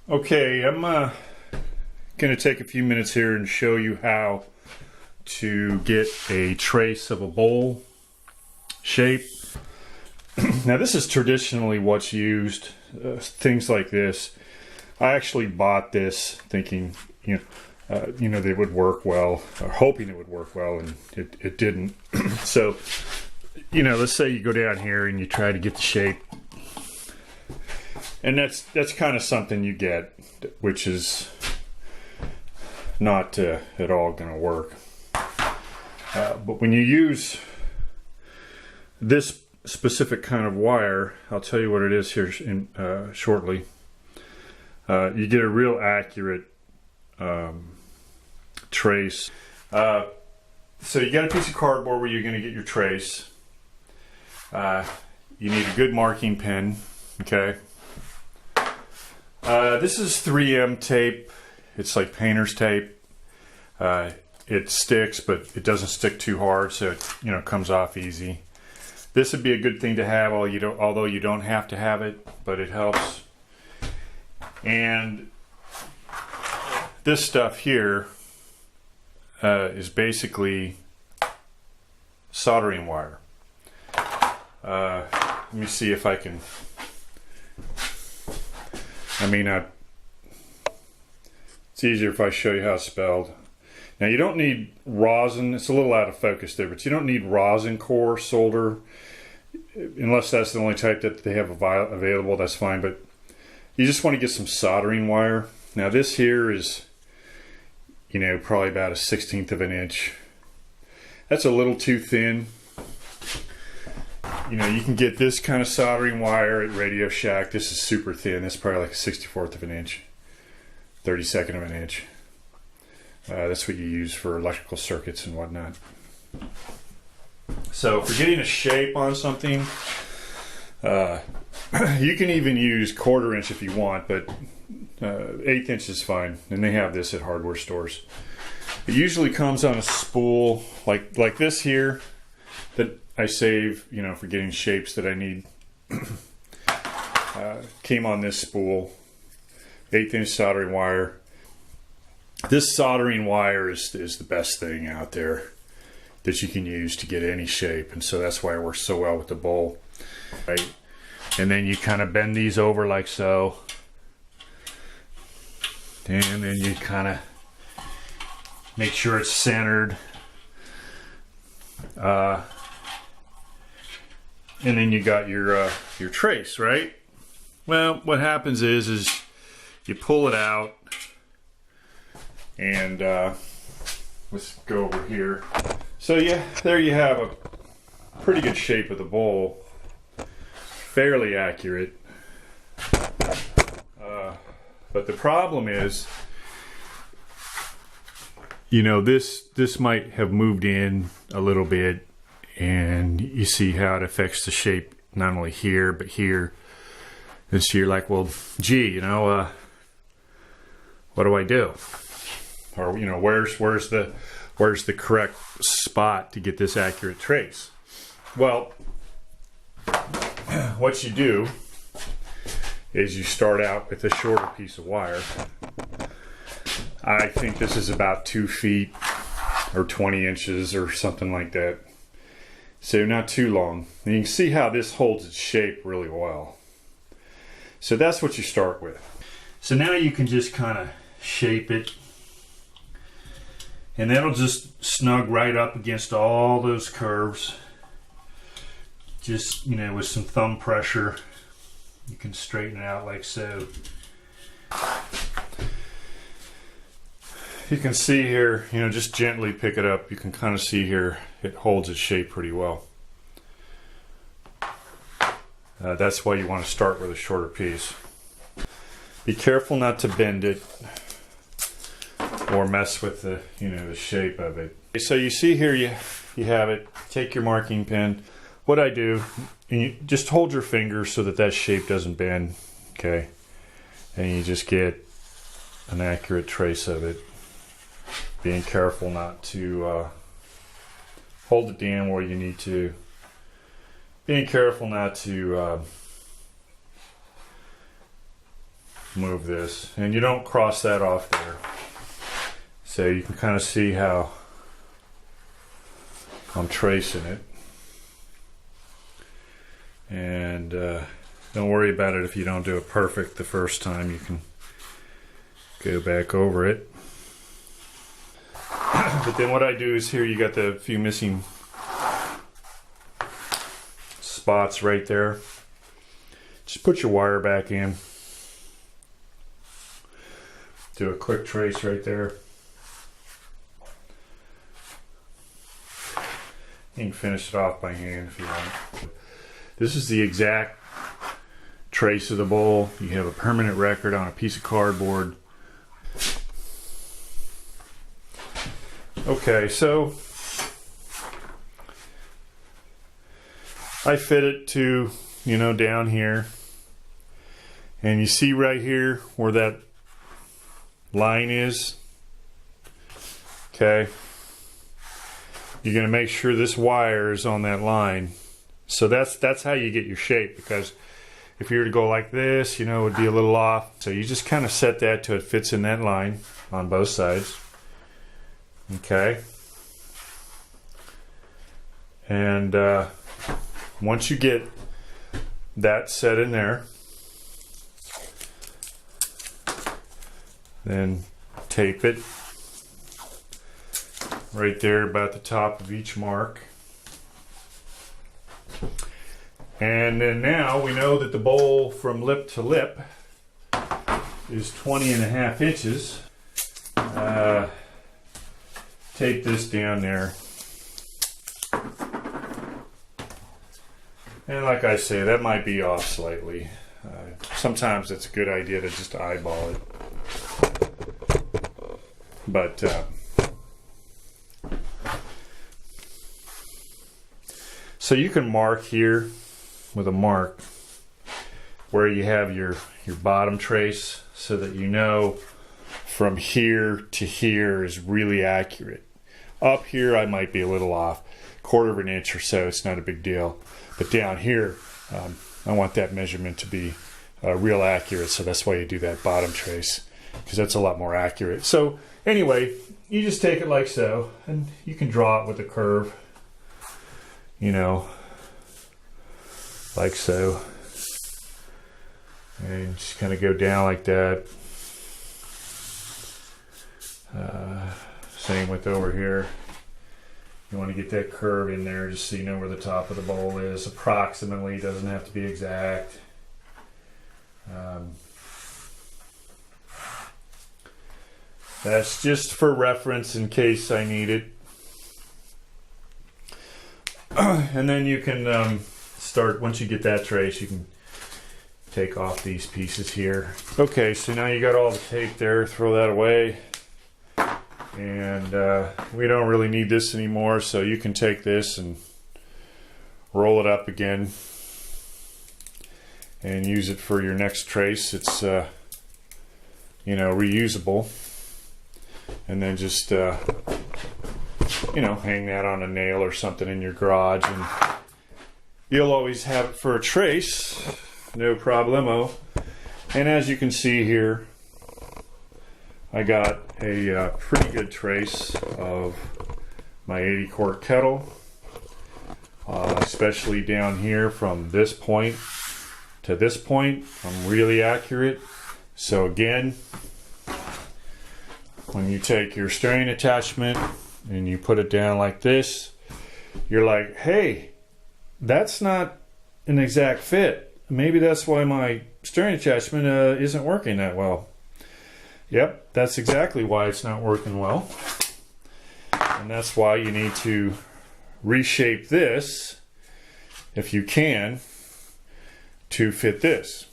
Okay, I'm going to take a few minutes here and show you how to get a trace of a bowl shape. Now this is traditionally what's used, things like this. I actually bought this thinking, they would work well, or hoping it would work well, and it didn't. So, let's say you go down here and you try to get the shape. And that's kind of something you get, which is not at all going to work. But when you use this specific kind of wire, I'll tell you what it is here shortly. You get a real accurate trace. So you got a piece of cardboard where you're going to get your trace. You need a good marking pen, okay? This is 3M tape. It's like painter's tape. It sticks, but it doesn't stick too hard, so it comes off easy. This would be a good thing to have, although you don't have to have it, but it helps. And this stuff here is basically soldering wire. Let me see if I can. It's easier if I show you how it's spelled. Now you don't need rosin, it's a little out of focus there, but you don't need rosin core solder, unless that's the only type that they have available, that's fine, but you just want to get some soldering wire. Now this here is, probably about 1/16 of an inch. That's a little too thin. You can get this kind of soldering wire at Radio Shack. This is super thin. It's probably like a 1/64 of an inch, 32nd of an inch. That's what you use for electrical circuits and whatnot. So for getting a shape on something, you can even use 1/4 inch if you want, but 1/8 inch is fine. And they have this at hardware stores. It usually comes on a spool like this here that I save, for getting shapes that I need. Came on this spool, 1/8 inch soldering wire. This soldering wire is the best thing out there that you can use to get any shape, and so that's why it works so well with the bowl. Right? And then you kind of bend these over like so, and then you kind of make sure it's centered. And then you got your trace, right? Well, what happens is you pull it out, and let's go over here. So yeah, there you have a pretty good shape of the bowl, fairly accurate. But the problem is, this might have moved in a little bit. And you see how it affects the shape, not only here, but here. And so you're like, well, gee, what do I do? Or, where's the correct spot to get this accurate trace? Well, what you do is you start out with a shorter piece of wire. I think this is about 2 feet or 20 inches or something like that. So not too long. And you can see how this holds its shape really well. So that's what you start with. So now you can just kind of shape it. And that'll just snug right up against all those curves. Just, with some thumb pressure, you can straighten it out like so. You can see here, just gently pick it up. You can kind of see here it holds its shape pretty well. That's why you want to start with a shorter piece. Be careful not to bend it or mess with the shape of it. So you see here you have it. Take your marking pen. What I do, you just hold your finger so that shape doesn't bend. Okay, and you just get an accurate trace of it. Being careful not to hold it down where you need to. Being careful not to move this, and you don't cross that off there. So you can kind of see how I'm tracing it. And don't worry about it if you don't do it perfect the first time. You can go back over it. But then what I do is here you got the few missing spots right there. Just put your wire back in. Do a quick trace right there. You can finish it off by hand if you want. This is the exact trace of the bowl. You have a permanent record on a piece of cardboard. Okay, so I fit it to, you know, down here. And you see right here where that line is. Okay. You're going to make sure this wire is on that line. So that's how you get your shape, because if you were to go like this, you know, it would be a little off. So you just kind of set that till it fits in that line on both sides. Okay. And once you get that set in there, then tape it right there about the top of each mark. And then now we know that the bowl from lip to lip is 20.5 inches. Tape this down there. And like I say, that might be off slightly. Sometimes it's a good idea to just eyeball it. But so you can mark here with a mark where you have your bottom trace, so that you know from here to here is really accurate. Up here I might be a little off, 1/4 of an inch or so, it's not a big deal. But down here, I want that measurement to be real accurate, so that's why you do that bottom trace, because that's a lot more accurate. So anyway, you just take it like so, and you can draw it with a curve, you know, like so. And just kind of go down like that. Same with over here. You want to get that curve in there just so you know where the top of the bowl is. Approximately, doesn't have to be exact. That's just for reference in case I need it. And then you can start, once you get that trace, you can take off these pieces here. Okay, so now you got all the tape there, throw that away. And we don't really need this anymore, so you can take this and roll it up again and use it for your next trace. It's you know, reusable. And then just you know, hang that on a nail or something in your garage, and you'll always have it for a trace, no problemo. And as you can see here, I got a pretty good trace of my 80 quart kettle, especially down here from this point to this point. I'm really accurate. So again, when you take your stirring attachment and you put it down like this, you're like, hey, that's not an exact fit. Maybe that's why my stirring attachment isn't working that well. Yep, that's exactly why it's not working well. And that's why you need to reshape this, if you can, to fit this.